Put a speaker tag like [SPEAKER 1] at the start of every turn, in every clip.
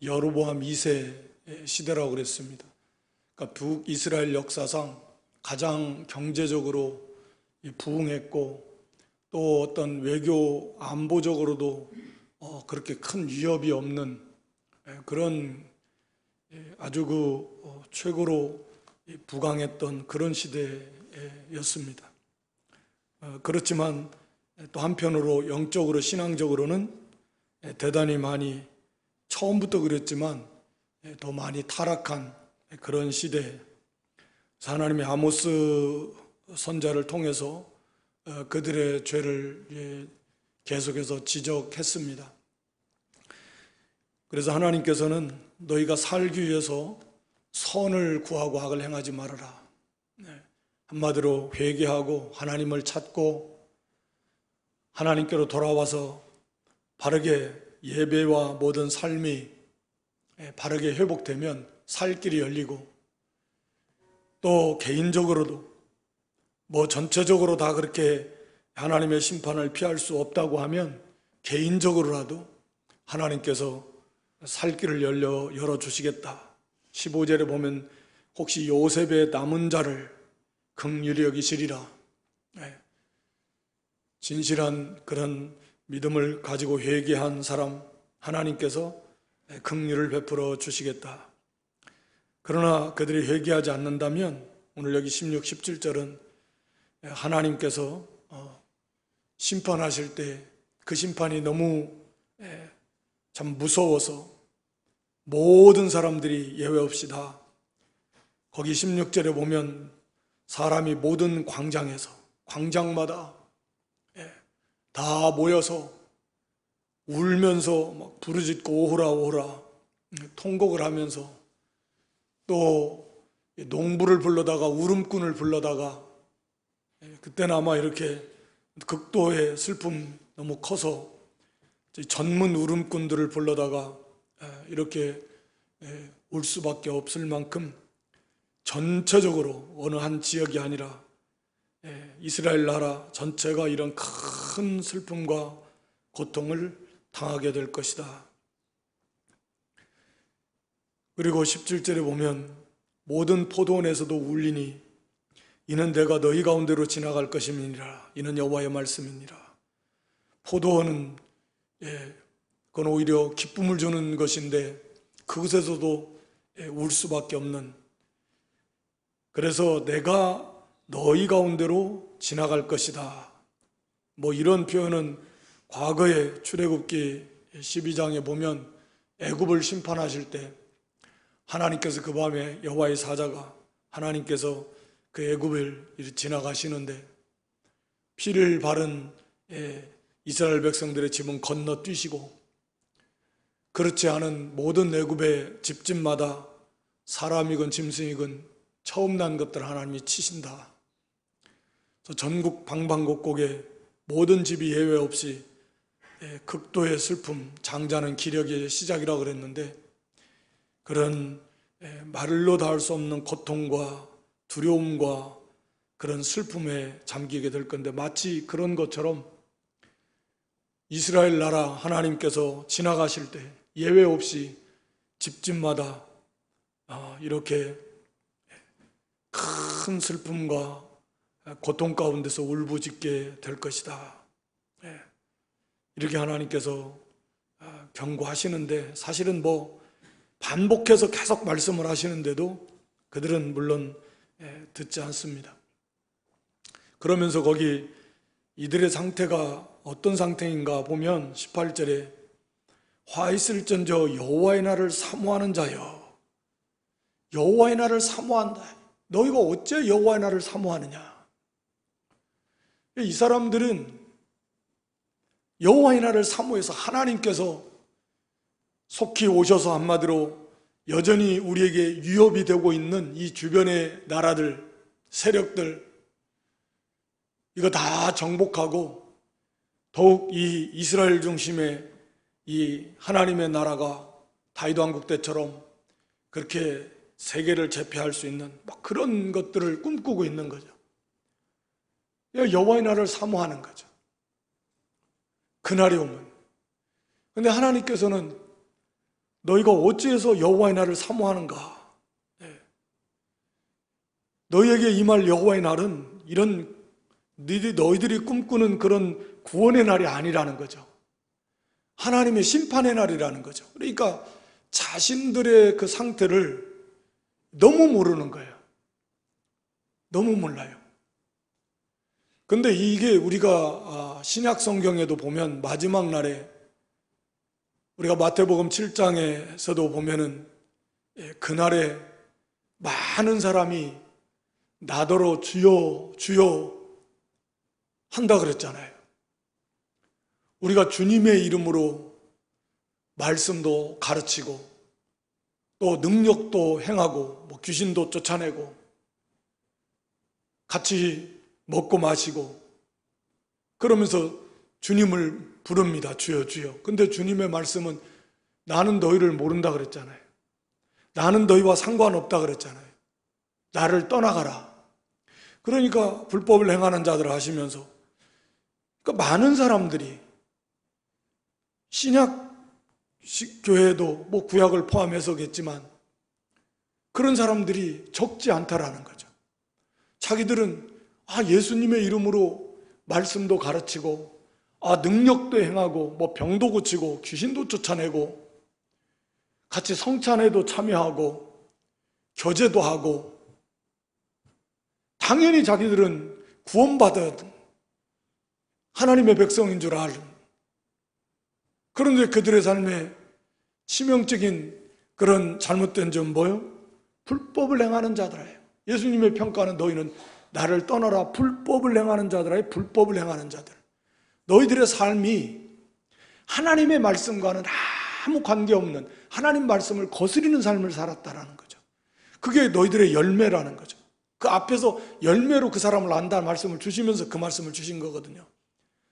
[SPEAKER 1] 여로보암 2세 시대라고 그랬습니다. 그러니까 북이스라엘 역사상 가장 경제적으로 부흥했고 또 어떤 외교 안보적으로도 그렇게 큰 위협이 없는 그런 아주 최고로 부강했던 그런 시대였습니다. 그렇지만 또 한편으로 영적으로 신앙적으로는 대단히 많이 처음부터 그랬지만 더 많이 타락한 그런 시대. 하나님의 아모스 선자를 통해서 그들의 죄를 계속해서 지적했습니다. 그래서 하나님께서는 너희가 살기 위해서 선을 구하고 악을 행하지 말아라. 한마디로 회개하고 하나님을 찾고 하나님께로 돌아와서 바르게 예배와 모든 삶이 바르게 회복되면 살 길이 열리고 또 개인적으로도 전체적으로 다 그렇게 하나님의 심판을 피할 수 없다고 하면 개인적으로라도 하나님께서 살 길을 열어주시겠다. 15절에 보면 혹시 요셉의 남은 자를 긍휼히 여기시리라. 진실한 그런 믿음을 가지고 회개한 사람 하나님께서 긍휼을 베풀어 주시겠다. 그러나 그들이 회개하지 않는다면 오늘 여기 16, 17절은 하나님께서 심판하실 때 그 심판이 너무 참 무서워서 모든 사람들이 예외 없이 다 거기 16절에 보면 사람이 모든 광장마다 다 모여서 울면서 막 부르짖고 오호라 오호라 통곡을 하면서 또 농부를 불러다가 울음꾼을 불러다가 그때는 아마 이렇게 극도의 슬픔 너무 커서 전문 울음꾼들을 불러다가 이렇게 울 수밖에 없을 만큼 전체적으로 어느 한 지역이 아니라 이스라엘 나라 전체가 이런 큰 슬픔과 고통을 당하게 될 것이다. 그리고 17절에 보면 모든 포도원에서도 울리니 이는 내가 너희 가운데로 지나갈 것임이니라. 이는 여호와의 말씀이니라. 포도원은 그건 오히려 기쁨을 주는 것인데 그곳에서도 울 수밖에 없는, 그래서 내가 너희 가운데로 지나갈 것이다. 이런 표현은 과거에 출애굽기 12장에 보면 애굽을 심판하실 때 하나님께서 그 밤에 여호와의 사자가 하나님께서 그 애굽을 지나가시는데 피를 바른 이스라엘 백성들의 집은 건너뛰시고 그렇지 않은 모든 애굽의 집집마다 사람이건 짐승이건 처음 난 것들 하나님이 치신다. 그래서 전국 방방곡곡에 모든 집이 예외 없이 극도의 슬픔, 장자는 기력의 시작이라고 그랬는데 그런 말로 닿을 수 없는 고통과 두려움과 그런 슬픔에 잠기게 될 건데 마치 그런 것처럼 이스라엘 나라 하나님께서 지나가실 때 예외 없이 집집마다 이렇게 큰 슬픔과 고통 가운데서 울부짖게 될 것이다. 이렇게 하나님께서 경고하시는데 사실은 반복해서 계속 말씀을 하시는데도 그들은 물론 듣지 않습니다. 그러면서 거기 이들의 상태가 어떤 상태인가 보면 18절에 화 있을전저 여호와의 날을 사모하는 자여, 여호와의 날을 사모한다. 너희가 어째 여호와의 날을 사모하느냐? 이 사람들은 여호와의 날을 사모해서 하나님께서 속히 오셔서 한마디로 여전히 우리에게 위협이 되고 있는 이 주변의 나라들, 세력들 이거 다 정복하고 더욱 이 이스라엘 중심의 이 하나님의 나라가 다윗 왕국 때처럼 그렇게 세계를 제패할 수 있는 그런 것들을 꿈꾸고 있는 거죠. 여호와의 날을 사모하는 거죠. 그날이 오면. 근데 하나님께서는 너희가 어찌해서 여호와의 날을 사모하는가? 너희에게 임할 여호와의 날은 이런 너희들이 꿈꾸는 그런 구원의 날이 아니라는 거죠. 하나님의 심판의 날이라는 거죠. 그러니까 자신들의 그 상태를 너무 모르는 거예요. 너무 몰라요. 근데 이게 우리가 신약 성경에도 보면 마지막 날에 우리가 마태복음 7장에서도 보면은 그날에 많은 사람이 나더러 주여 주여 한다 그랬잖아요. 우리가 주님의 이름으로 말씀도 가르치고 또 능력도 행하고 뭐 귀신도 쫓아내고 같이 먹고 마시고 그러면서 주님을 부릅니다. 주여 주여. 근데 주님의 말씀은 나는 너희를 모른다 그랬잖아요. 나는 너희와 상관없다 그랬잖아요. 나를 떠나가라. 그러니까 불법을 행하는 자들 하시면서 그러니까 많은 사람들이 신약 교회도 뭐 구약을 포함해서겠지만 그런 사람들이 적지 않다라는 거죠. 자기들은 예수님의 이름으로 말씀도 가르치고 능력도 행하고 뭐 병도 고치고 귀신도 쫓아내고 같이 성찬회도 참여하고 교제도 하고 당연히 자기들은 구원받은 하나님의 백성인 줄 아는, 그런데 그들의 삶에 치명적인 그런 잘못된 점 뭐요? 불법을 행하는 자들이에요. 예수님의 평가는 너희는 나를 떠나라 불법을 행하는 자들이에요. 불법을 행하는 자들. 너희들의 삶이 하나님의 말씀과는 아무 관계없는 하나님 말씀을 거스리는 삶을 살았다라는 거죠. 그게 너희들의 열매라는 거죠. 그 앞에서 열매로 그 사람을 안다는 말씀을 주시면서 그 말씀을 주신 거거든요.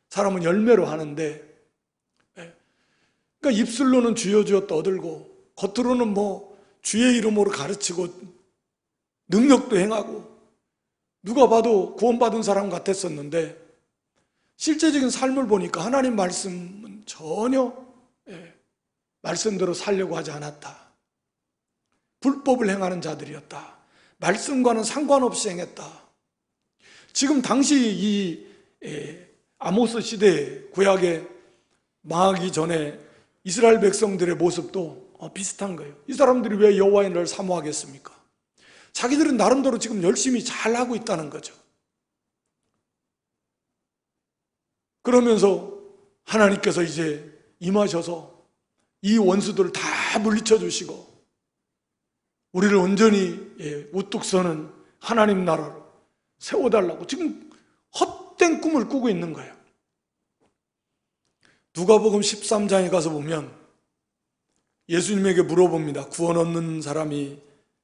[SPEAKER 1] 사람은 열매로 하는데, 그러니까 입술로는 주여 주여 떠들고 겉으로는 뭐 주의 이름으로 가르치고 능력도 행하고 누가 봐도 구원받은 사람 같았었는데 실제적인 삶을 보니까 하나님 말씀은 전혀 말씀대로 살려고 하지 않았다. 불법을 행하는 자들이었다. 말씀과는 상관없이 행했다. 지금 당시 이 아모스 시대 구약에 망하기 전에 이스라엘 백성들의 모습도 비슷한 거예요. 이 사람들이 왜 여호와의 날을 사모하겠습니까? 자기들은 나름대로 지금 열심히 잘하고 있다는 거죠. 그러면서 하나님께서 이제 임하셔서 이 원수들을 다 물리쳐 주시고 우리를 온전히 우뚝 서는 하나님 나라를 세워달라고 지금 헛된 꿈을 꾸고 있는 거예요. 누가복음 13장에 가서 보면 예수님에게 물어봅니다. 구원 얻는 사람이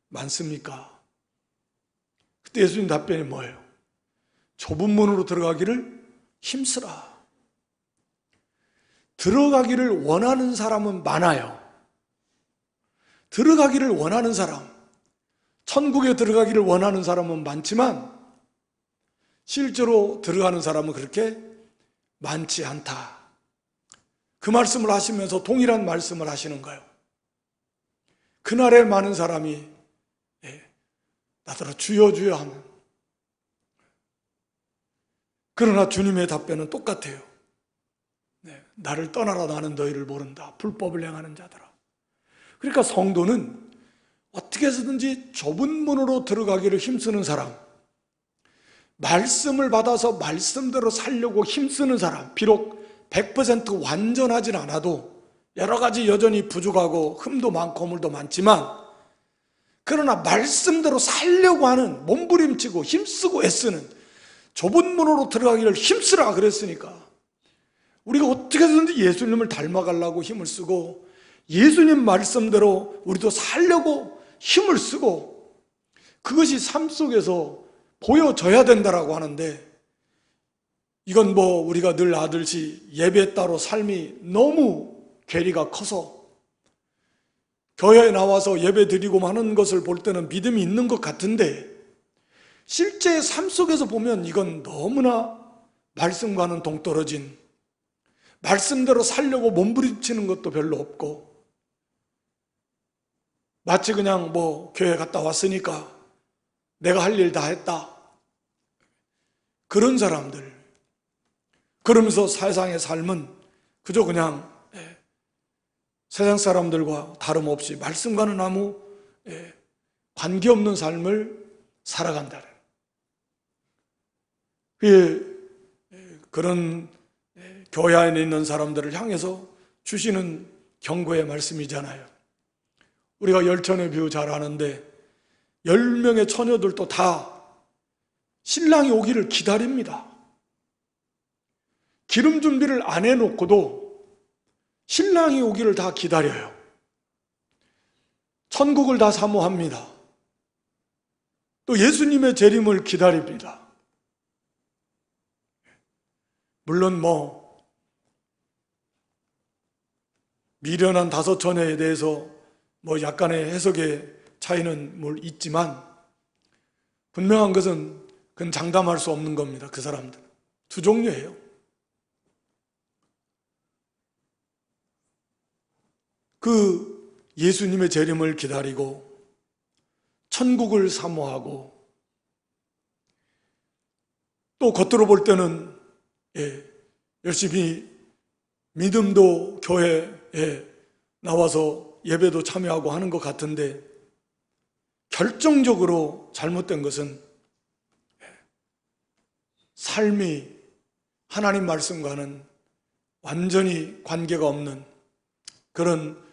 [SPEAKER 1] 많습니까? 그때 예수님 답변이 뭐예요? 좁은 문으로 들어가기를 힘쓰라. 들어가기를 원하는 사람은 많아요. 들어가기를 원하는 사람, 천국에 들어가기를 원하는 사람은 많지만 실제로 들어가는 사람은 그렇게 많지 않다. 그 말씀을 하시면서 동일한 말씀을 하시는 거예요. 그날에 많은 사람이 나더러 주여 주여 하는, 그러나 주님의 답변은 똑같아요. 나를 떠나라 나는 너희를 모른다. 불법을 행하는 자들아. 그러니까 성도는 어떻게 해서든지 좁은 문으로 들어가기를 힘쓰는 사람, 말씀을 받아서 말씀대로 살려고 힘쓰는 사람, 비록 100% 완전하진 않아도 여러 가지 여전히 부족하고 흠도 많고 허물도 많지만 그러나 말씀대로 살려고 하는, 몸부림치고 힘쓰고 애쓰는, 좁은 문으로 들어가기를 힘쓰라 그랬으니까 우리가 어떻게 해서든지 예수님을 닮아가려고 힘을 쓰고 예수님 말씀대로 우리도 살려고 힘을 쓰고 그것이 삶 속에서 보여져야 된다라고 하는데, 이건 뭐 우리가 늘 아듯이 예배 따로 삶이 너무 괴리가 커서 교회에 나와서 예배 드리고 하는 것을 볼 때는 믿음이 있는 것 같은데 실제 삶 속에서 보면 이건 너무나 말씀과는 동떨어진, 말씀대로 살려고 몸부림치는 것도 별로 없고 마치 그냥 뭐 교회 갔다 왔으니까 내가 할 일 다 했다. 그런 사람들. 그러면서 세상의 삶은 그저 그냥 세상 사람들과 다름없이 말씀과는 아무 관계없는 삶을 살아간다는 그런 교회 안에 있는 사람들을 향해서 주시는 경고의 말씀이잖아요. 우리가 열천의 비유 잘 아는데 10명의 처녀들도 다 신랑이 오기를 기다립니다. 기름 준비를 안 해놓고도 신랑이 오기를 다 기다려요. 천국을 다 사모합니다. 또 예수님의 재림을 기다립니다. 물론 미련한 5처녀에 대해서 약간의 해석의 차이는 있지만 분명한 것은 그건 장담할 수 없는 겁니다. 그 사람들 두 종류예요. 그 예수님의 재림을 기다리고 천국을 사모하고 또 겉으로 볼 때는 열심히 믿음도 교회에 나와서 예배도 참여하고 하는 것 같은데 결정적으로 잘못된 것은 삶이 하나님 말씀과는 완전히 관계가 없는 그런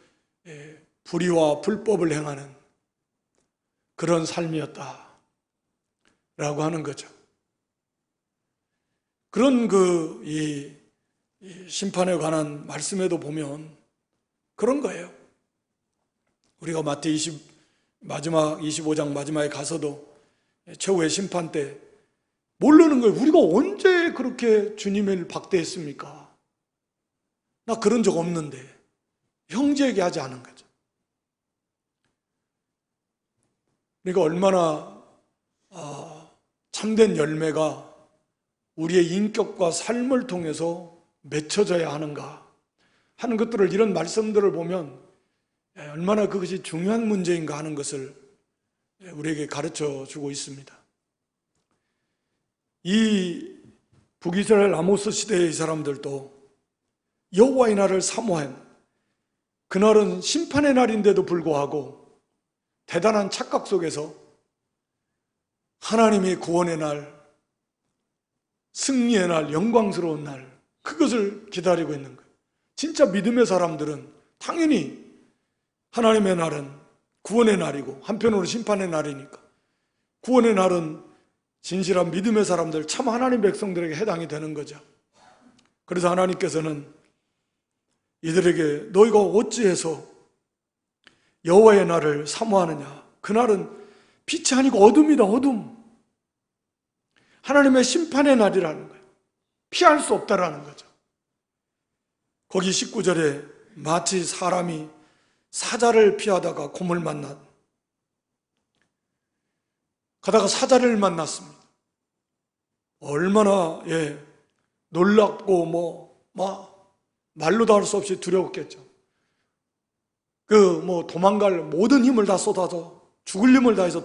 [SPEAKER 1] 불의와 불법을 행하는 그런 삶이었다라고 하는 거죠. 그런 이 심판에 관한 말씀에도 보면 그런 거예요. 우리가 마태 25장 마지막에 가서도 최후의 심판 때 모르는 거예요. 우리가 언제 그렇게 주님을 박대했습니까? 나 그런 적 없는데. 형제에게 하지 않은 거죠. 그러니까 얼마나 참된 열매가 우리의 인격과 삶을 통해서 맺혀져야 하는가 하는 것들을 이런 말씀들을 보면 얼마나 그것이 중요한 문제인가 하는 것을 우리에게 가르쳐 주고 있습니다. 이 북이스라엘 아모스 시대의 이 사람들도 여호와의 날을 사모한 그날은 심판의 날인데도 불구하고 대단한 착각 속에서 하나님의 구원의 날, 승리의 날, 영광스러운 날 그것을 기다리고 있는 거예요. 진짜 믿음의 사람들은 당연히 하나님의 날은 구원의 날이고 한편으로 심판의 날이니까 구원의 날은 진실한 믿음의 사람들, 참 하나님 백성들에게 해당이 되는 거죠. 그래서 하나님께서는 이들에게 너희가 어찌해서 여호와의 날을 사모하느냐? 그날은 빛이 아니고 어둠이다, 어둠. 하나님의 심판의 날이라는 거예요. 피할 수 없다라는 거죠. 거기 19절에 마치 사람이 사자를 피하다가 곰을 가다가 사자를 만났습니다. 얼마나 놀랍고 말로도 할 수 없이 두려웠겠죠. 도망갈 모든 힘을 다 쏟아서 죽을 힘을 다해서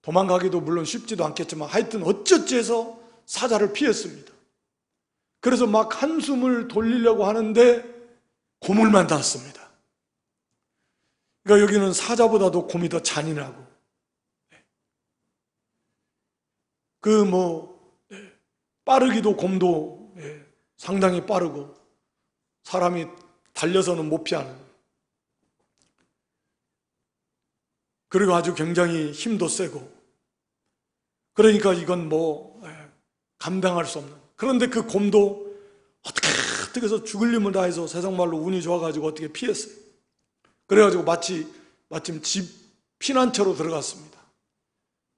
[SPEAKER 1] 도망가기도 물론 쉽지도 않겠지만 하여튼 어쩌지 해서 사자를 피했습니다. 그래서 막 한숨을 돌리려고 하는데 곰을 만났습니다. 그러니까 여기는 사자보다도 곰이 더 잔인하고 빠르기도 곰도 상당히 빠르고 사람이 달려서는 못 피하는, 그리고 아주 굉장히 힘도 세고, 그러니까 이건 감당할 수 없는. 그런데 그 곰도 어떻게 해서 죽을 힘을 다해서 세상 말로 운이 좋아가지고 어떻게 피했어요. 그래가지고 마침 집 피난처로 들어갔습니다.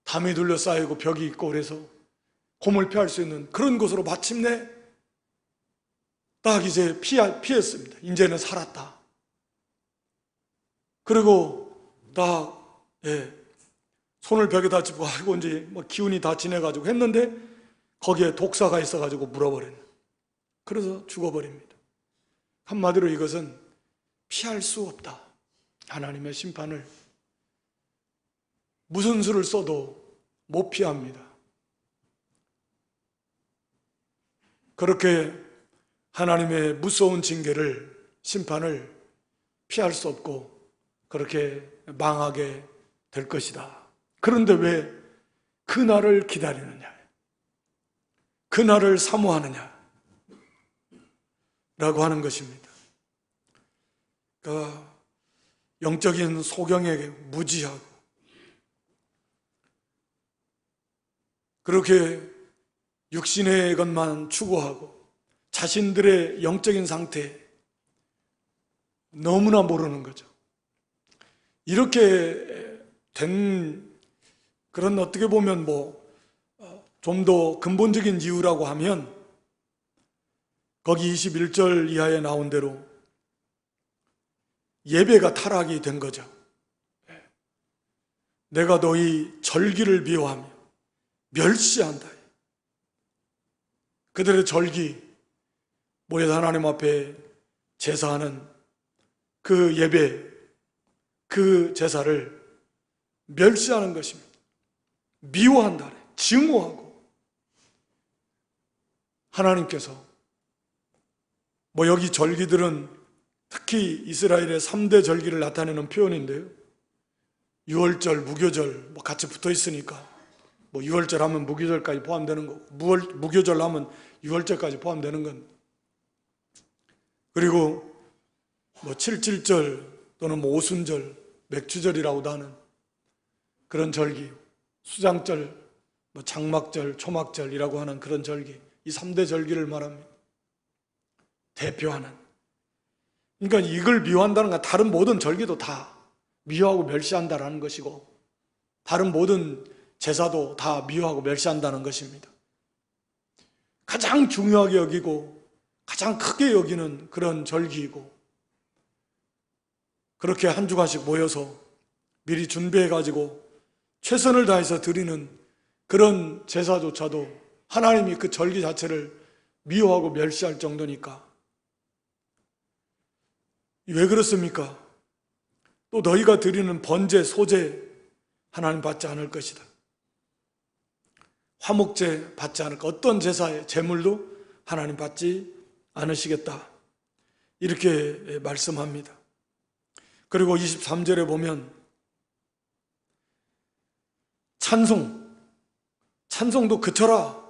[SPEAKER 1] 담이 둘러싸이고 벽이 있고 그래서 곰을 피할 수 있는 그런 곳으로 마침내 딱 이제 피했습니다. 이제는 살았다. 그리고 손을 벽에다 짚고 이제 기운이 다 지내가지고 했는데 거기에 독사가 있어가지고 물어버렸네. 그래서 죽어버립니다. 한마디로 이것은 피할 수 없다. 하나님의 심판을 무슨 수를 써도 못 피합니다. 그렇게 하나님의 무서운 징계를, 심판을 피할 수 없고 그렇게 망하게 될 것이다. 그런데 왜 그날을 기다리느냐? 그날을 사모하느냐? 라고 하는 것입니다. 그러니까 영적인 소경에게 무지하고 그렇게 육신의 것만 추구하고 자신들의 영적인 상태 너무나 모르는 거죠. 이렇게 된 그런 어떻게 보면 좀 더 근본적인 이유라고 하면 거기 21절 이하에 나온 대로 예배가 타락이 된 거죠. 내가 너희 절기를 미워하며 멸시한다. 그들의 절기, 모여서 하나님 앞에 제사하는 그 예배, 그 제사를 멸시하는 것입니다. 미워한다. 증오하고 하나님께서 여기 절기들은 특히 이스라엘의 3대 절기를 나타내는 표현인데요. 유월절, 무교절 같이 붙어 있으니까 6월절 하면 무교절까지 포함되는 거고 무교절 하면 6월절까지 포함되는 건 그리고 7.7절 또는 오순절, 맥주절이라고도 하는 그런 절기, 수장절, 장막절, 초막절이라고 하는 그런 절기, 이 3대 절기를 말합니다. 대표하는. 그러니까 이걸 미워한다는 건 다른 모든 절기도 다 미워하고 멸시한다는 것이고 다른 모든 제사도 다 미워하고 멸시한다는 것입니다. 가장 중요하게 여기고 가장 크게 여기는 그런 절기이고 그렇게 한 주간씩 모여서 미리 준비해가지고 최선을 다해서 드리는 그런 제사조차도 하나님이 그 절기 자체를 미워하고 멸시할 정도니까 왜 그렇습니까? 또 너희가 드리는 번제, 소제 하나님 받지 않을 것이다. 화목제 받지 않을 것, 어떤 제사의 제물도 하나님 받지 않으시겠다. 이렇게 말씀합니다. 그리고 23절에 보면 찬송도 그쳐라.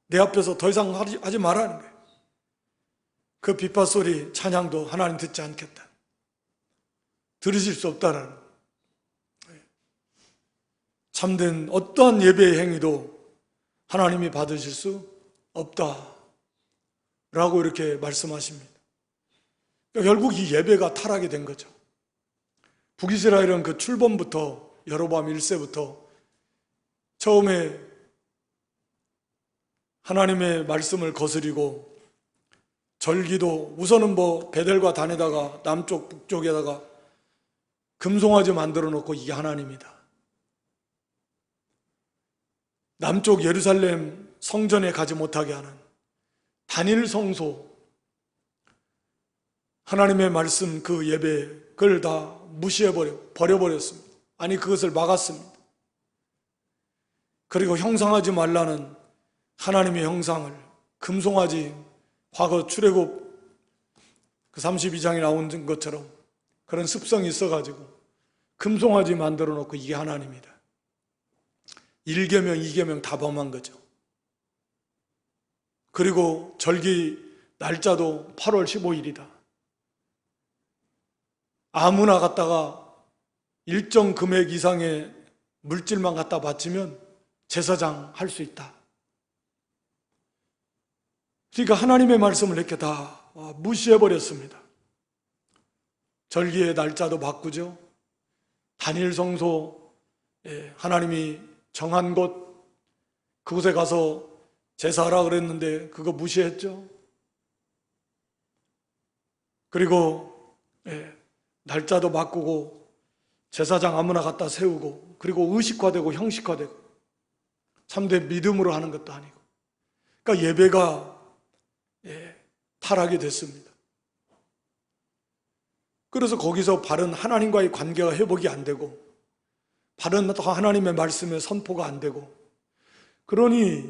[SPEAKER 1] 내 앞에서 더 이상 하지 말라는 거예요. 그 빗밭소리 찬양도 하나님 듣지 않겠다. 들으실 수 없다라는 거예요. 참된 어떠한 예배의 행위도 하나님이 받으실 수 없다 라고 이렇게 말씀하십니다. 그러니까 결국 이 예배가 타락이 된 거죠. 북이스라엘은 그 출범부터 여로보암 1세부터 처음에 하나님의 말씀을 거스리고 절기도 우선은 베델과 단에다가 남쪽 북쪽에다가 금송아지 만들어 놓고 이게 하나님이다. 남쪽 예루살렘 성전에 가지 못하게 하는 단일 성소, 하나님의 말씀 그 예배 그걸 다 버려버렸습니다. 아니 그것을 막았습니다. 그리고 형상하지 말라는 하나님의 형상을 금송아지, 과거 출애굽 그 32장에 나온 것처럼 그런 습성이 있어가지고 금송아지 만들어 놓고 이게 하나님이다. 1계명, 2계명 다 범한 거죠. 그리고 절기 날짜도 8월 15일이다. 아무나 갖다가 일정 금액 이상의 물질만 갖다 바치면 제사장 할 수 있다. 그러니까 하나님의 말씀을 이렇게 다 무시해버렸습니다. 절기의 날짜도 바꾸죠. 단일 성소, 하나님이 정한 곳, 그곳에 가서 제사하라 그랬는데 그거 무시했죠. 그리고 날짜도 바꾸고 제사장 아무나 갖다 세우고 그리고 의식화되고 형식화되고 참된 믿음으로 하는 것도 아니고 그러니까 예배가 타락이 됐습니다. 그래서 거기서 바른 하나님과의 관계가 회복이 안 되고 바른 하나님의 말씀의 선포가 안 되고, 그러니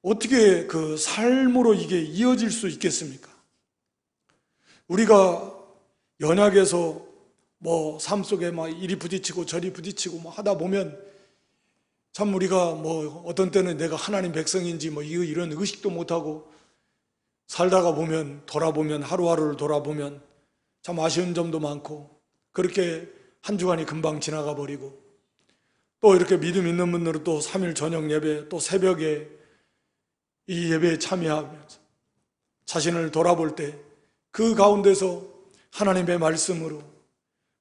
[SPEAKER 1] 어떻게 그 삶으로 이게 이어질 수 있겠습니까? 우리가 연약해서 뭐 삶 속에 막 이리 부딪히고 저리 부딪히고 뭐 하다 보면 참 우리가 뭐 어떤 때는 내가 하나님 백성인지 뭐 이런 의식도 못하고 살다가 보면, 돌아보면, 하루하루를 돌아보면 참 아쉬운 점도 많고, 그렇게 한 주간이 금방 지나가 버리고, 또 이렇게 믿음 있는 분들은 또 3일 저녁 예배, 또 새벽에 이 예배에 참여하면서 자신을 돌아볼 때 그 가운데서 하나님의 말씀으로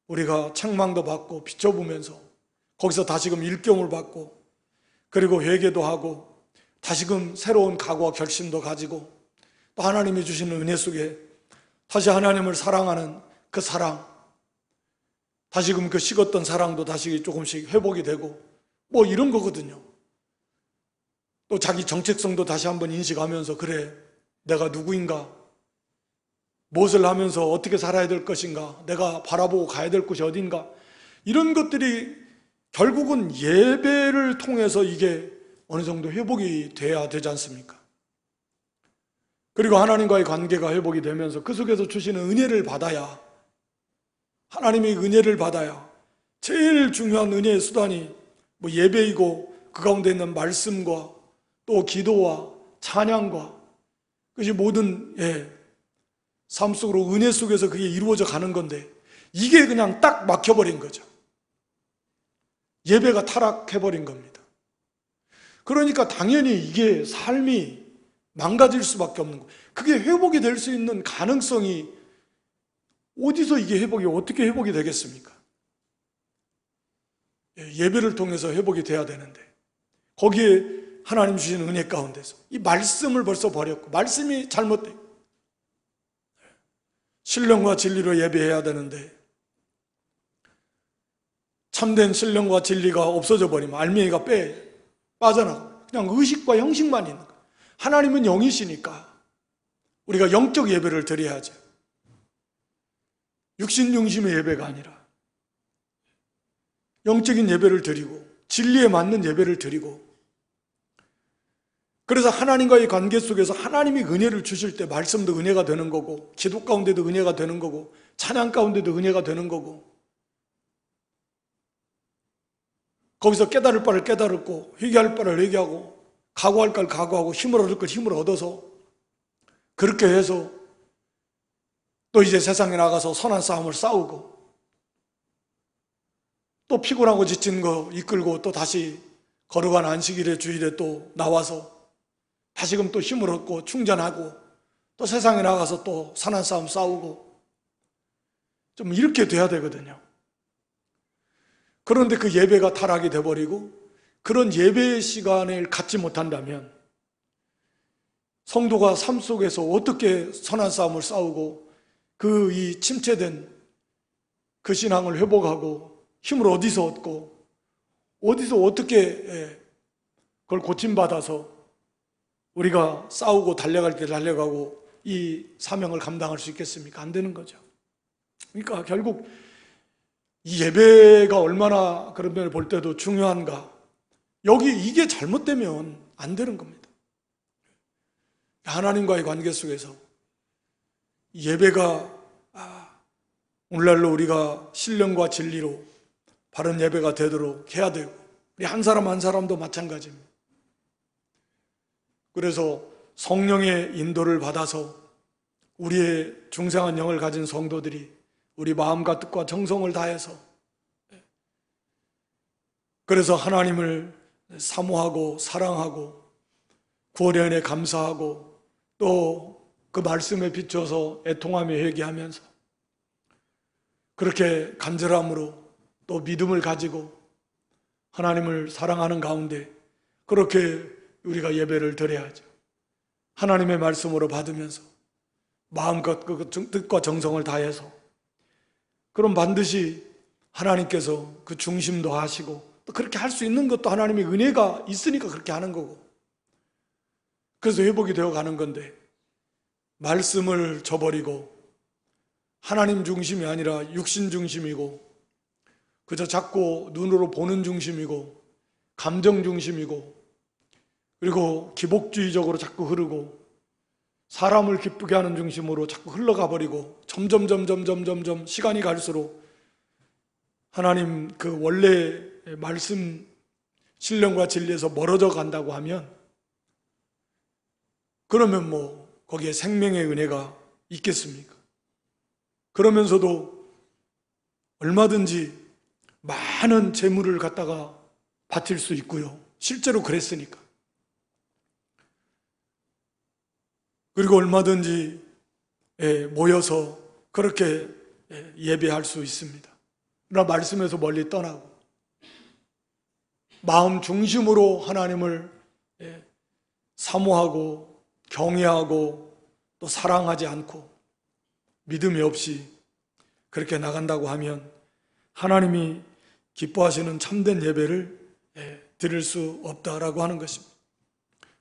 [SPEAKER 1] 우리가 책망도 받고 비춰보면서 거기서 다시금 일경을 받고, 그리고 회개도 하고 다시금 새로운 각오와 결심도 가지고, 또 하나님이 주시는 은혜 속에 다시 하나님을 사랑하는 그 사랑, 다시금 그 식었던 사랑도 다시 조금씩 회복이 되고 뭐 이런 거거든요. 또 자기 정체성도 다시 한번 인식하면서, 그래, 내가 누구인가, 무엇을 하면서 어떻게 살아야 될 것인가, 내가 바라보고 가야 될 곳이 어딘가, 이런 것들이 결국은 예배를 통해서 이게 어느 정도 회복이 돼야 되지 않습니까? 그리고 하나님과의 관계가 회복이 되면서 그 속에서 주시는 은혜를 받아야, 하나님의 은혜를 받아야, 제일 중요한 은혜의 수단이 뭐 예배이고 그 가운데 있는 말씀과 또 기도와 찬양과, 그것이 모든 삶 속으로 은혜 속에서 그게 이루어져 가는 건데, 이게 그냥 딱 막혀버린 거죠. 예배가 타락해버린 겁니다. 그러니까 당연히 이게 삶이 망가질 수밖에 없는 거예요. 그게 회복이 될 수 있는 가능성이 어디서, 이게 회복이 어떻게 회복이 되겠습니까? 예배를 통해서 회복이 돼야 되는데, 거기에 하나님 주신 은혜 가운데서 이 말씀을 벌써 버렸고, 말씀이 잘못돼, 신령과 진리로 예배해야 되는데 참된 신령과 진리가 없어져 버리면 알맹이가 빠져나가고 그냥 의식과 형식만 있는 거예요. 하나님은 영이시니까 우리가 영적 예배를 드려야죠. 육신 중심의 예배가 아니라 영적인 예배를 드리고 진리에 맞는 예배를 드리고, 그래서 하나님과의 관계 속에서 하나님이 은혜를 주실 때 말씀도 은혜가 되는 거고, 기도 가운데도 은혜가 되는 거고, 찬양 가운데도 은혜가 되는 거고, 거기서 깨달을 바를 깨달고, 회개할 바를 회개하고, 각오할 걸 각오하고, 힘을 얻을 걸 힘을 얻어서 그렇게 해서 또 이제 세상에 나가서 선한 싸움을 싸우고, 또 피곤하고 지친 거 이끌고 또 다시 거룩한 안식일의 주일에 또 나와서 다시금 또 힘을 얻고 충전하고, 또 세상에 나가서 또 선한 싸움 싸우고, 좀 이렇게 돼야 되거든요. 그런데 그 예배가 타락이 돼버리고 그런 예배의 시간을 갖지 못한다면 성도가 삶 속에서 어떻게 선한 싸움을 싸우고 그 이 침체된 그 신앙을 회복하고 힘을 어디서 얻고 어디서 어떻게 그걸 고침받아서 우리가 싸우고 달려갈 때 달려가고 이 사명을 감당할 수 있겠습니까? 안 되는 거죠. 그러니까 결국 이 예배가 얼마나 그런 면을 볼 때도 중요한가, 여기 이게 잘못되면 안 되는 겁니다. 하나님과의 관계 속에서 예배가 오늘날로 우리가 신령과 진리로 바른 예배가 되도록 해야 되고, 우리 한 사람 한 사람도 마찬가지입니다. 그래서 성령의 인도를 받아서 우리의 중생한 영을 가진 성도들이 우리 마음과 뜻과 정성을 다해서, 그래서 하나님을 사모하고 사랑하고 구원의 은혜에 감사하고 또 그 말씀에 비춰서 애통하며 회개하면서 그렇게 간절함으로 또 믿음을 가지고 하나님을 사랑하는 가운데 그렇게 우리가 예배를 드려야죠. 하나님의 말씀으로 받으면서 마음과 뜻과 정성을 다해서, 그럼 반드시 하나님께서 그 중심도 하시고 또 그렇게 할 수 있는 것도 하나님의 은혜가 있으니까 그렇게 하는 거고, 그래서 회복이 되어 가는 건데, 말씀을 저버리고 하나님 중심이 아니라 육신 중심이고 그저 자꾸 눈으로 보는 중심이고 감정 중심이고 그리고 기복주의적으로 자꾸 흐르고 사람을 기쁘게 하는 중심으로 자꾸 흘러가 버리고 점점 시간이 갈수록 하나님 그 원래 말씀 신령과 진리에서 멀어져 간다고 하면 그러면 뭐 거기에 생명의 은혜가 있겠습니까? 그러면서도 얼마든지 많은 재물을 갖다가 바칠 수 있고요. 실제로 그랬으니까. 그리고 얼마든지 모여서 그렇게 예배할 수 있습니다. 그러나 말씀에서 멀리 떠나고 마음 중심으로 하나님을 사모하고 경외하고 또 사랑하지 않고 믿음이 없이 그렇게 나간다고 하면 하나님이 기뻐하시는 참된 예배를 드릴 수 없다라고 하는 것입니다.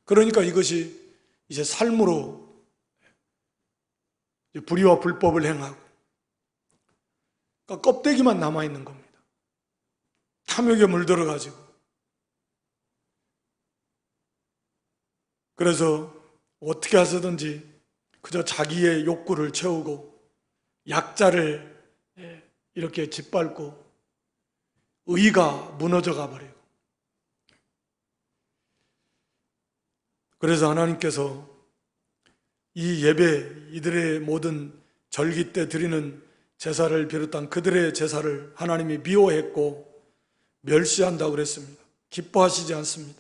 [SPEAKER 1] 그러니까 이것이 이제 삶으로 불의와 불법을 행하고 그러니까 껍데기만 남아있는 겁니다. 탐욕에 물들어가지고 그래서 어떻게 해서든지 그저 자기의 욕구를 채우고 약자를 이렇게 짓밟고 의가 무너져 가버리고 그래서 하나님께서 이 예배, 이들의 모든 절기 때 드리는 제사를 비롯한 그들의 제사를 하나님이 미워했고 멸시한다고 그랬습니다. 기뻐하시지 않습니다.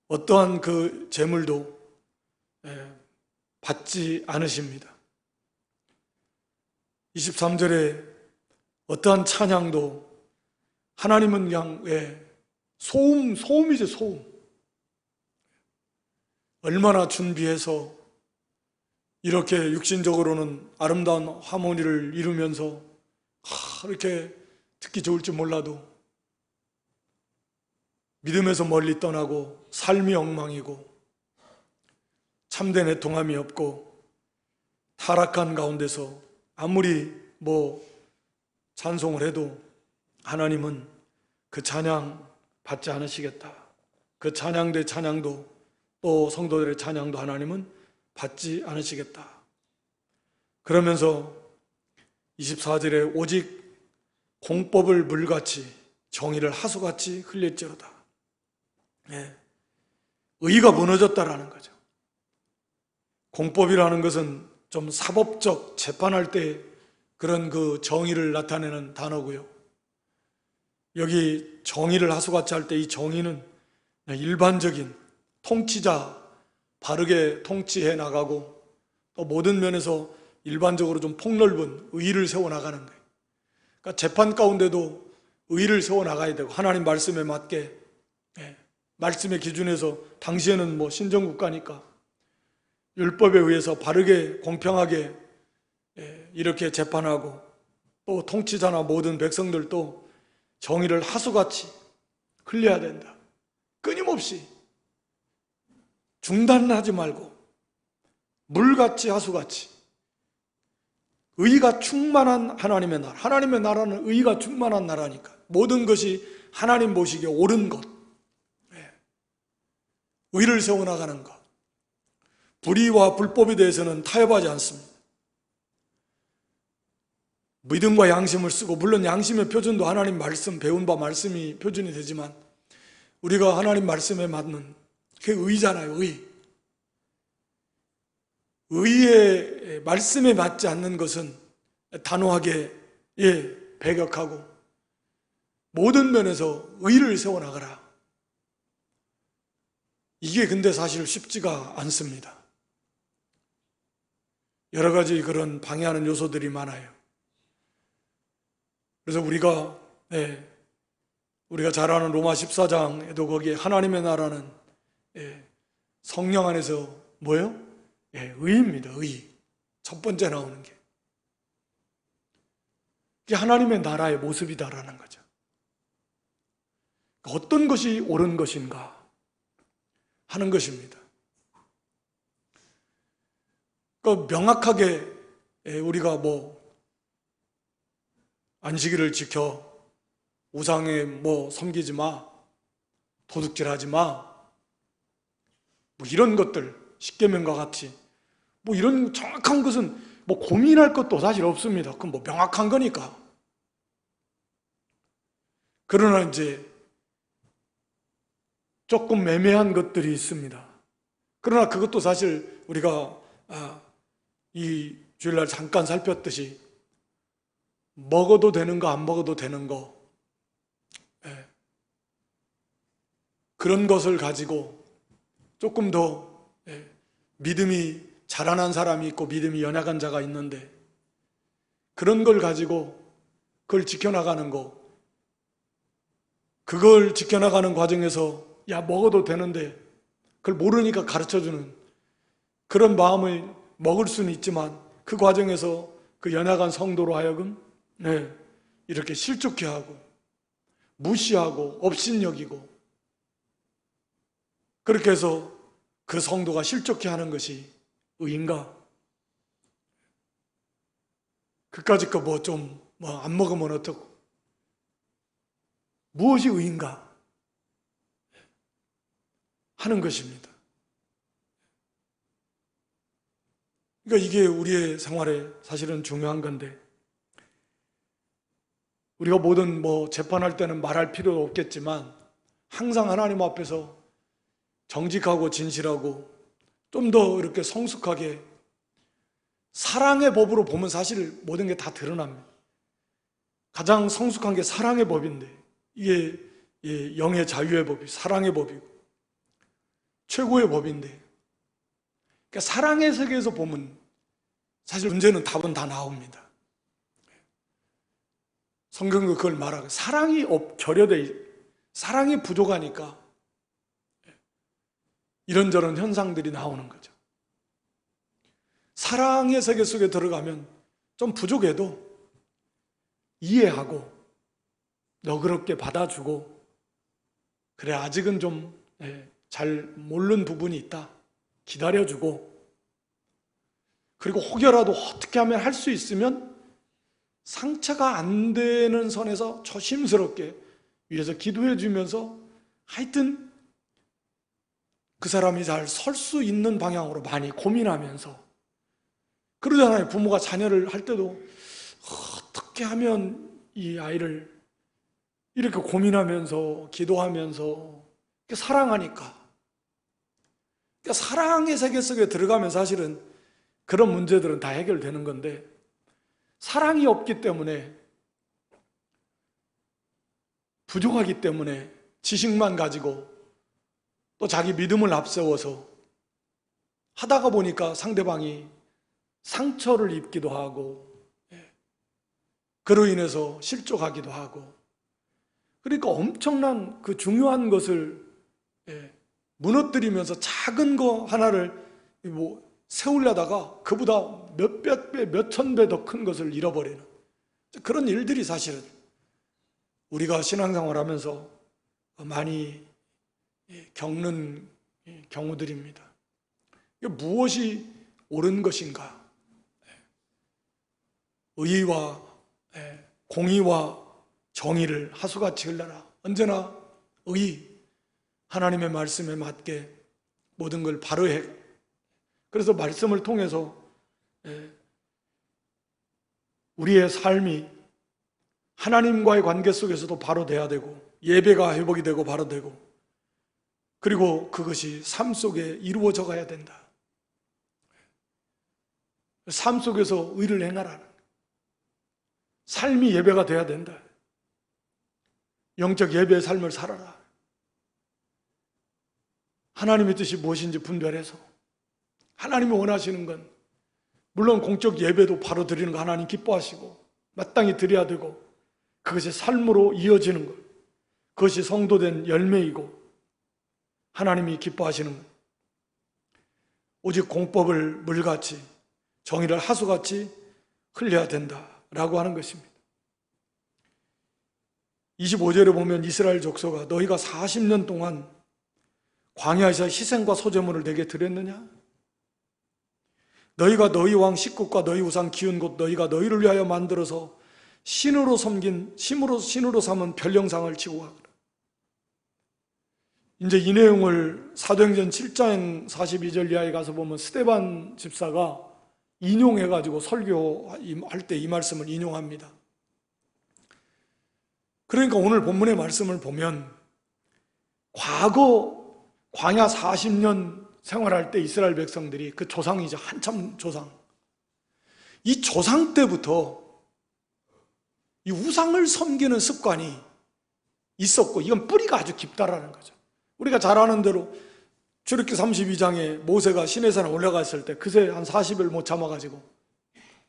[SPEAKER 1] 어떠한 그 제물도 받지 않으십니다. 23절에 어떠한 찬양도 하나님은 그냥 소음이죠, 소음. 얼마나 준비해서 이렇게 육신적으로는 아름다운 하모니를 이루면서 이렇게 듣기 좋을지 몰라도 믿음에서 멀리 떠나고 삶이 엉망이고 참된 애통함이 없고 타락한 가운데서 아무리 찬송을 해도 하나님은 그 찬양 받지 않으시겠다. 그 찬양대 찬양도 또 성도들의 찬양도 하나님은 받지 않으시겠다. 그러면서 24절에 오직 공법을 물같이 정의를 하수같이 흘릴지로다. 의가 무너졌다라는 거죠. 공법이라는 것은 좀 사법적 재판할 때 그런 그 정의를 나타내는 단어고요. 여기 정의를 하수같이 할 때 이 정의는 일반적인 통치자 바르게 통치해 나가고 또 모든 면에서 일반적으로 좀 폭넓은 의의를 세워나가는 거예요. 그러니까 재판 가운데도 의의를 세워나가야 되고 하나님 말씀에 맞게 말씀의 기준에서 당시에는 신정국가니까 율법에 의해서 바르게 공평하게 이렇게 재판하고 또 통치자나 모든 백성들도 정의를 하수같이 흘려야 된다. 끊임없이 중단하지 말고 물같이 하수같이 의가 충만한 하나님의 나라. 하나님의 나라는 의가 충만한 나라니까 모든 것이 하나님 보시기에 옳은 것, 의를 세워나가는 것, 불의와 불법에 대해서는 타협하지 않습니다. 믿음과 양심을 쓰고 물론 양심의 표준도 하나님 말씀, 배운 바 말씀이 표준이 되지만 우리가 하나님 말씀에 맞는 그게 의잖아요. 의의 말씀에 맞지 않는 것은 단호하게 배격하고 모든 면에서 의를 세워나가라. 이게 근데 사실 쉽지가 않습니다. 여러 가지 그런 방해하는 요소들이 많아요. 그래서 우리가 잘 아는 로마 14장에도 거기에 하나님의 나라는 성령 안에서 뭐예요? 의입니다. 의. 첫 번째 나오는 게. 이게 하나님의 나라의 모습이다라는 거죠. 어떤 것이 옳은 것인가 하는 것입니다. 명확하게 우리가 뭐 안식일을 지켜 우상에 뭐 섬기지 마, 도둑질하지 마, 뭐 이런 것들 십계명과 같이 뭐 이런 정확한 것은 뭐 고민할 것도 사실 없습니다. 그건 뭐 명확한 거니까. 그러나 이제 조금 애매한 것들이 있습니다. 그러나 그것도 사실 우리가 이 주일날 잠깐 살폈듯이 먹어도 되는 거 안 먹어도 되는 거, 그런 것을 가지고 조금 더 믿음이 자라난 사람이 있고 믿음이 연약한 자가 있는데, 그런 걸 가지고 그걸 지켜나가는 거, 그걸 지켜나가는 과정에서 야 먹어도 되는데 그걸 모르니까 가르쳐주는 그런 마음을 먹을 수는 있지만, 그 과정에서 그 연약한 성도로 하여금 이렇게 실족해하고 무시하고 업신여기고, 그렇게 해서 그 성도가 실족해하는 것이 의인가? 그까짓 거 뭐 좀 뭐 안 먹으면 어떡고, 무엇이 의인가 하는 것입니다. 그러니까 이게 우리의 생활에 사실은 중요한 건데, 우리가 뭐든 뭐 재판할 때는 말할 필요도 없겠지만 항상 하나님 앞에서 정직하고 진실하고 좀 더 이렇게 성숙하게 사랑의 법으로 보면 사실 모든 게 다 드러납니다. 가장 성숙한 게 사랑의 법인데, 이게 영의 자유의 법이 사랑의 법이고 최고의 법인데, 그러니까 사랑의 세계에서 보면 사실 문제는 답은 다 나옵니다. 성경도 그걸 말하고, 사랑이 결여돼, 사랑이 부족하니까 이런저런 현상들이 나오는 거죠. 사랑의 세계 속에 들어가면 좀 부족해도 이해하고 너그럽게 받아주고, 그래 아직은 좀 잘 모르는 부분이 있다 기다려주고, 그리고 혹여라도 어떻게 하면 할 수 있으면 상처가 안 되는 선에서 조심스럽게 위에서 기도해 주면서 하여튼 그 사람이 잘 설 수 있는 방향으로 많이 고민하면서, 그러잖아요. 부모가 자녀를 할 때도 어떻게 하면 이 아이를 이렇게 고민하면서 기도하면서 사랑하니까. 그러니까 사랑의 세계 속에 들어가면 사실은 그런 문제들은 다 해결되는 건데, 사랑이 없기 때문에, 부족하기 때문에 지식만 가지고 또 자기 믿음을 앞세워서 하다가 보니까 상대방이 상처를 입기도 하고, 그로 인해서 실족하기도 하고, 그러니까 엄청난 그 중요한 것을 무너뜨리면서 작은 거 하나를 뭐 세우려다가 그보다 몇백 배, 몇천 배 더 큰 것을 잃어버리는 그런 일들이 사실은 우리가 신앙생활 하면서 많이 겪는 경우들입니다. 무엇이 옳은 것인가? 의와 공의와 정의를 하수같이 흘러라. 언제나 의, 하나님의 말씀에 맞게 모든 걸 바로 해. 그래서 말씀을 통해서 우리의 삶이 하나님과의 관계 속에서도 바로 돼야 되고, 예배가 회복이 되고 바로 되고, 그리고 그것이 삶 속에 이루어져 가야 된다. 삶 속에서 의를 행하라는, 삶이 예배가 돼야 된다. 영적 예배의 삶을 살아라. 하나님의 뜻이 무엇인지 분별해서, 하나님이 원하시는 건 물론 공적 예배도 바로 드리는 거 하나님 기뻐하시고 마땅히 드려야 되고, 그것이 삶으로 이어지는 것, 그것이 성도된 열매이고 하나님이 기뻐하시는 것, 오직 공법을 물같이 정의를 하수같이 흘려야 된다라고 하는 것입니다. 25절에 보면 이스라엘 족속아, 너희가 40년 동안 광야에서 희생과 소제물을 내게 드렸느냐? 너희가 너희 왕 식국과 너희 우상 기은 곳 너희가 너희를 위하여 만들어서 신으로 섬긴 신으로 삼은 별영상을 지고 가거라. 이제 이 내용을 사도행전 7장 42절 이하에 가서 보면 스데반 집사가 인용해가지고 설교할 때 이 말씀을 인용합니다. 그러니까 오늘 본문의 말씀을 보면 과거 광야 40년 생활할 때 이스라엘 백성들이 그 조상이죠. 한참 조상. 이 조상 때부터 이 우상을 섬기는 습관이 있었고 이건 뿌리가 아주 깊다라는 거죠. 우리가 잘 아는 대로 출애굽기 32장에 모세가 시내산에 올라갔을 때 그새 한 40일 못 참아가지고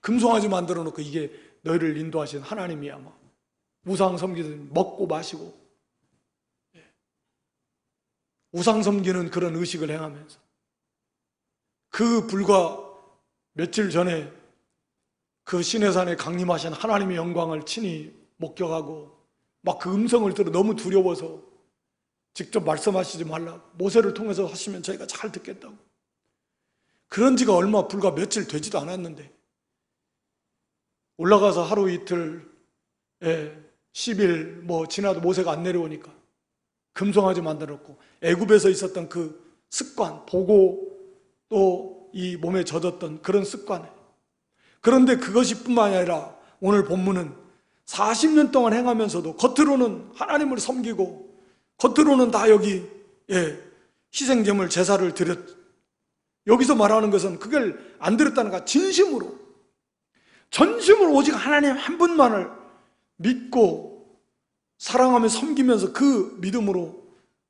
[SPEAKER 1] 금송아지 만들어 놓고 이게 너희를 인도하신 하나님이야. 뭐. 우상 섬기는 먹고 마시고 우상 섬기는 그런 의식을 행하면서 그 불과 며칠 전에 그 시내산에 강림하신 하나님의 영광을 친히 목격하고 막 그 음성을 들어 너무 두려워서 직접 말씀하시지 말라고 모세를 통해서 하시면 저희가 잘 듣겠다고. 그런 지가 얼마 불과 며칠 되지도 않았는데 올라가서 하루 이틀 10일 뭐 지나도 모세가 안 내려오니까 금송아지 만들었고 애굽에서 있었던 그 습관 보고 또 이 몸에 젖었던 그런 습관. 그런데 그것이 뿐만이 아니라 오늘 본문은 40년 동안 행하면서도 겉으로는 하나님을 섬기고 겉으로는 다 여기 희생제물 제사를 드렸. 여기서 말하는 것은 그걸 안 드렸다는 거 진심으로 전심으로 오직 하나님 한 분만을 믿고 사랑하며 섬기면서 그 믿음으로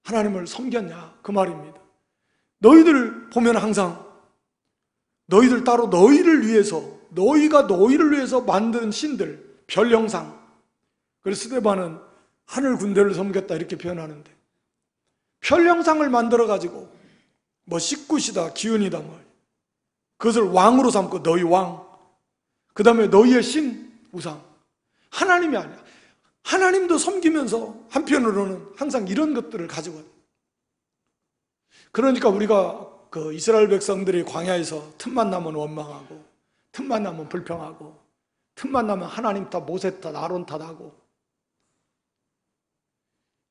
[SPEAKER 1] 하나님을 섬겼냐 그 말입니다. 너희들 보면 항상 너희들 따로 너희를 위해서 너희가 너희를 위해서 만든 신들 별 형상. 그래서 스데반은 하늘 군대를 섬겼다 이렇게 표현하는데 별 형상을 만들어 가지고 뭐 식굿이다 기운이다 뭐 그것을 왕으로 삼고 너희 왕 그 다음에 너희의 신 우상 하나님이 아니야. 하나님도 섬기면서 한편으로는 항상 이런 것들을 가지고 와요. 그러니까 우리가 그 이스라엘 백성들이 광야에서 틈만 나면 원망하고 틈만 나면 불평하고 틈만 나면 하나님 탓 모세 탓 아론 탓하고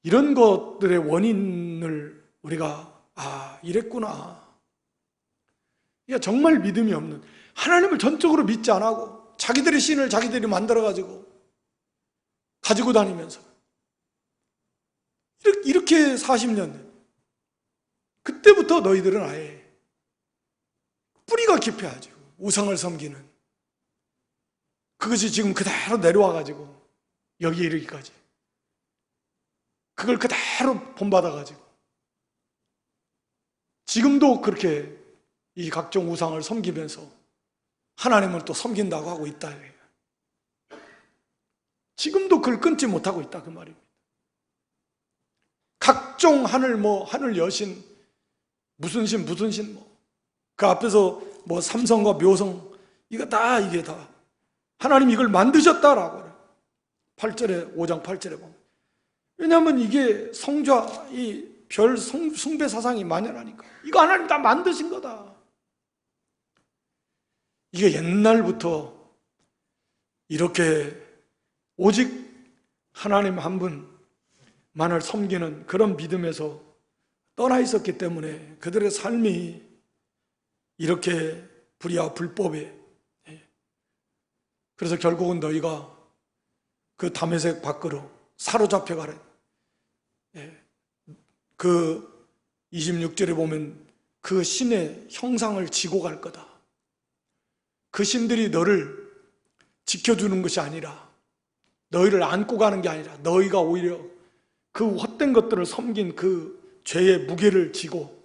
[SPEAKER 1] 이런 것들의 원인을 우리가 이랬구나. 이게 정말 믿음이 없는 하나님을 전적으로 믿지 않고 자기들의 신을 자기들이 만들어가지고 가지고 다니면서 이렇게 40년 그때부터 너희들은 아예 뿌리가 깊어야죠. 우상을 섬기는 그것이 지금 그대로 내려와가지고 여기에 이르기까지 그걸 그대로 본받아가지고 지금도 그렇게 이 각종 우상을 섬기면서 하나님을 또 섬긴다고 하고 있다. 지금도 그걸 끊지 못하고 있다 그 말입니다. 각종 하늘 여신 무슨 신 그 앞에서 뭐 삼성과 묘성 이게 다 하나님 이걸 만드셨다라고 그래요. 8절에 5장 8절에 보면. 왜냐하면 이게 성좌 이 별 숭배 사상이 만연하니까 이거 하나님 다 만드신 거다. 이게 옛날부터 이렇게 오직 하나님 한 분만을 섬기는 그런 믿음에서 떠나 있었기 때문에 그들의 삶이 이렇게 불의와 불법에 그래서 결국은 너희가 그 다메섹 밖으로 사로잡혀 가라. 그 26절에 보면 그 신의 형상을 지고 갈 거다. 그 신들이 너를 지켜주는 것이 아니라 너희를 안고 가는 게 아니라 너희가 오히려 그 헛된 것들을 섬긴 그 죄의 무게를 지고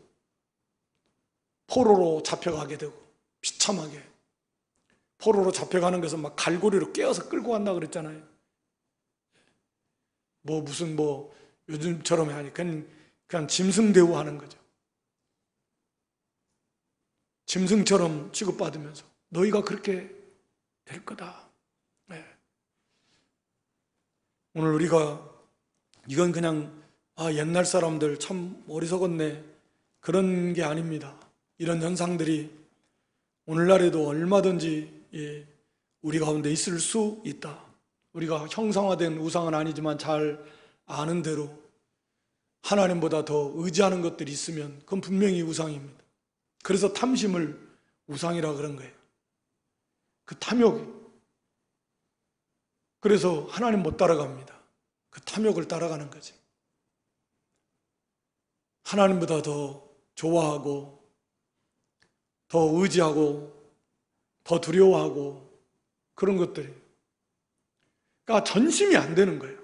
[SPEAKER 1] 포로로 잡혀가게 되고 비참하게 포로로 잡혀가는 것은 막 갈고리로 깨어서 끌고 간다 그랬잖아요. 무슨 요즘처럼 하니까 그냥 짐승 대우하는 거죠. 짐승처럼 취급받으면서 너희가 그렇게 될 거다. 오늘 우리가 이건 그냥 옛날 사람들 참 어리석었네 그런 게 아닙니다. 이런 현상들이 오늘날에도 얼마든지 우리 가운데 있을 수 있다. 우리가 형상화된 우상은 아니지만 잘 아는 대로 하나님보다 더 의지하는 것들이 있으면 그건 분명히 우상입니다. 그래서 탐심을 우상이라 그런 거예요. 그 탐욕이. 그래서 하나님 못 따라갑니다. 그 탐욕을 따라가는 거지. 하나님보다 더 좋아하고 더 의지하고 더 두려워하고 그런 것들이. 그러니까 전심이 안 되는 거예요.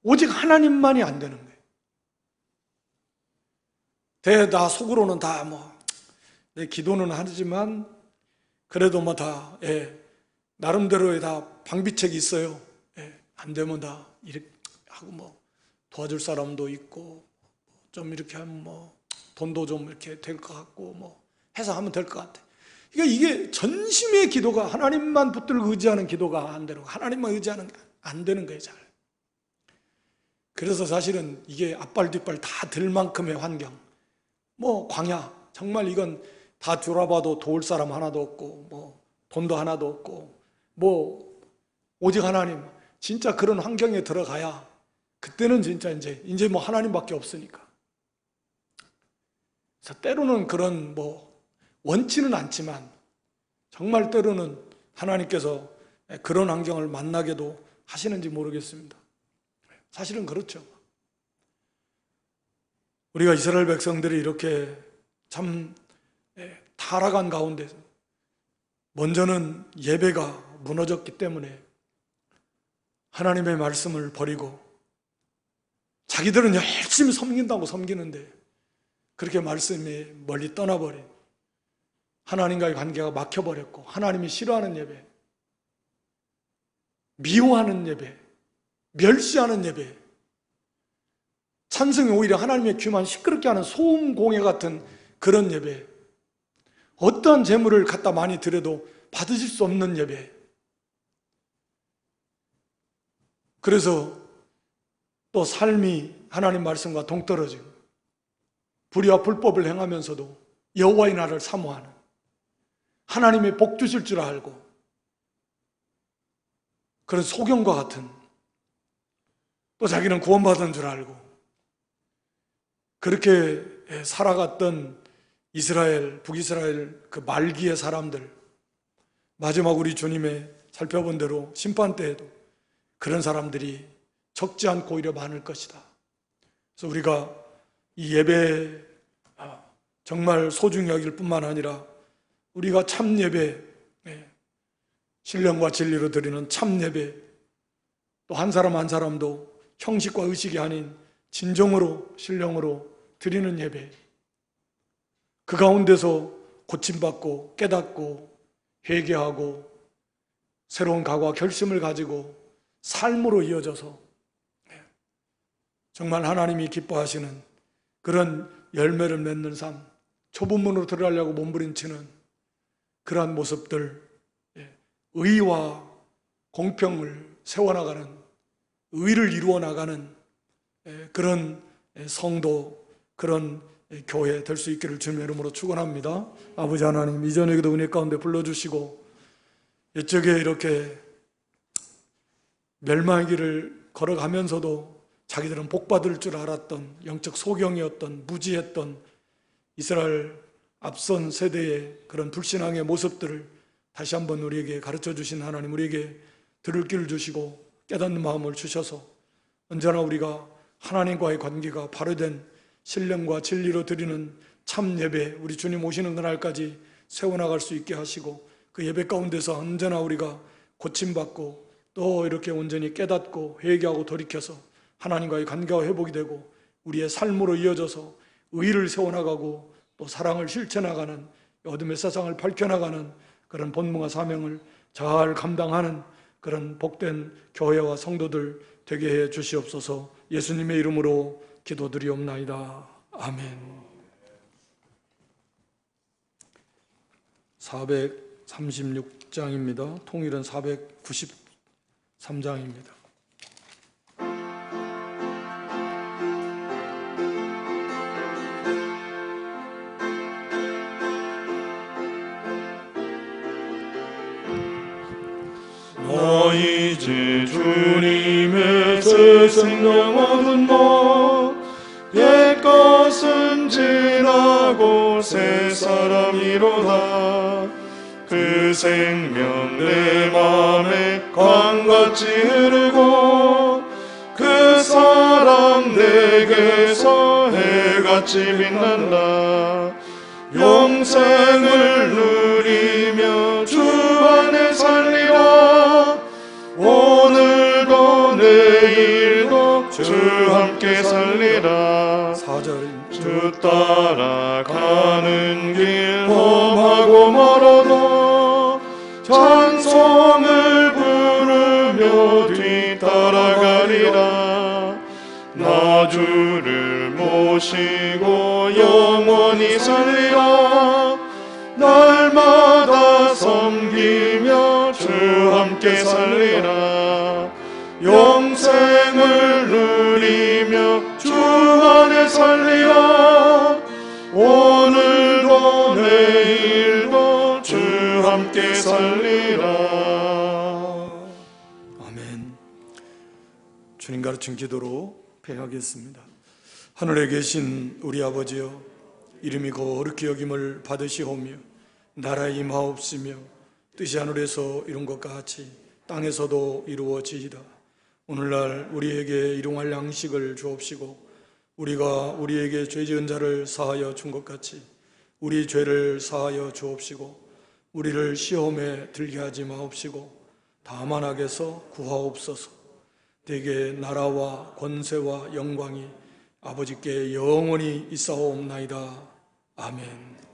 [SPEAKER 1] 오직 하나님만이 안 되는 거예요. 나 속으로는 다 내 기도는 하지만 그래도 다 나름대로의 다 방비책이 있어요. 안 되면 다 이렇게 하고 도와줄 사람도 있고 좀 이렇게 하면 돈도 좀 이렇게 될 것 같고 해서 하면 될 것 같아. 그러니까 이게 전심의 기도가 하나님만 붙들고 의지하는 기도가 안 되는 거예요. 하나님만 의지하는 게 안 되는 거예요, 잘. 그래서 사실은 이게 앞발 뒷발 다 들 만큼의 환경, 광야, 정말 이건 다 뒤돌아봐도 도울 사람 하나도 없고 돈도 하나도 없고 오직 하나님, 진짜 그런 환경에 들어가야 그때는 진짜 이제 하나님밖에 없으니까. 그래서 때로는 그런 원치는 않지만 정말 때로는 하나님께서 그런 환경을 만나게도 하시는지 모르겠습니다. 사실은 그렇죠. 우리가 이스라엘 백성들이 이렇게 참 타락한 가운데 먼저는 예배가 무너졌기 때문에 하나님의 말씀을 버리고 자기들은 열심히 섬긴다고 섬기는데 그렇게 말씀이 멀리 떠나버린 하나님과의 관계가 막혀버렸고 하나님이 싫어하는 예배, 미워하는 예배, 멸시하는 예배, 찬송이 오히려 하나님의 귀만 시끄럽게 하는 소음 공회 같은 그런 예배, 어떠한 재물을 갖다 많이 드려도 받으실 수 없는 예배. 그래서 또 삶이 하나님 말씀과 동떨어지고 불의와 불법을 행하면서도 여호와의 날을 사모하는, 하나님의 복 주실 줄 알고 그런 소경과 같은, 또 자기는 구원받은 줄 알고 그렇게 살아갔던 이스라엘, 북이스라엘 그 말기의 사람들, 마지막 우리 주님의 살펴본 대로 심판 때에도 그런 사람들이 적지 않고 오히려 많을 것이다. 그래서 우리가 이 예배 정말 소중히 여길 뿐만 아니라 우리가 참 예배, 신령과 진리로 드리는 참 예배, 또 한 사람 한 사람도 형식과 의식이 아닌 진정으로 신령으로 드리는 예배, 그 가운데서 고침받고 깨닫고 회개하고 새로운 각오와 결심을 가지고 삶으로 이어져서 정말 하나님이 기뻐하시는 그런 열매를 맺는 삶, 좁은 문으로 들어가려고 몸부림치는 그러한 모습들, 의와 공평을 세워나가는, 의를 이루어나가는 그런 성도, 그런 교회 될 수 있기를 주님의 이름으로 축원합니다. 아버지 하나님, 이전에도 은혜 가운데 불러주시고 이쪽에 이렇게 멸망의 길을 걸어가면서도 자기들은 복받을 줄 알았던 영적 소경이었던, 무지했던 이스라엘 앞선 세대의 그런 불신앙의 모습들을 다시 한번 우리에게 가르쳐 주신 하나님, 우리에게 들을 길을 주시고 깨닫는 마음을 주셔서 언제나 우리가 하나님과의 관계가 바로된 신령과 진리로 드리는 참 예배, 우리 주님 오시는 그날까지 세워나갈 수 있게 하시고 그 예배 가운데서 언제나 우리가 고침받고 또 이렇게 온전히 깨닫고 회개하고 돌이켜서 하나님과의 관계가 회복이 되고 우리의 삶으로 이어져서 의를 세워나가고 또 사랑을 실천나가는, 어둠의 세상을 밝혀나가는 그런 본문과 사명을 잘 감당하는 그런 복된 교회와 성도들 되게 해 주시옵소서. 예수님의 이름으로 기도드리옵나이다. 아멘. 436장입니다. 통일은 493장입니다.
[SPEAKER 2] 나 이제 주님의 새 생명 얻은 것 옛것은 지나고 새 사람이로다. 그 생명 내 맘에 강같이 흐르고 그 사랑 내게서 해같이 빛난다. 영생을 누리며 주 안에 살리라. 오늘도 내일도 주 함께 살리라.
[SPEAKER 1] 4절
[SPEAKER 2] 주 따라가는 길 험하고 멀어도 찬송을 부르며 뒤따라가리라. 나 주를 모시고 영원히 살리라. 날마다 섬기며 주 함께 살리라. 영생을 누리며 주 안에 살리라. 오늘도 내일도 주 함께 살리라.
[SPEAKER 1] 아멘. 주님 가르친 기도로 폐하겠습니다. 하늘에 계신 우리 아버지여, 이름이 거룩히 여김을 받으시오며 나라에 임하옵시며 뜻이 하늘에서 이룬 것 같이 땅에서도 이루어지이다. 오늘날 우리에게 일용할 양식을 주옵시고 우리가 우리에게 죄 지은 자를 사하여 준 것 같이 우리 죄를 사하여 주옵시고 우리를 시험에 들게 하지 마옵시고 다만 악에서 구하옵소서. 대개 나라와 권세와 영광이 아버지께 영원히 있사옵나이다. 아멘.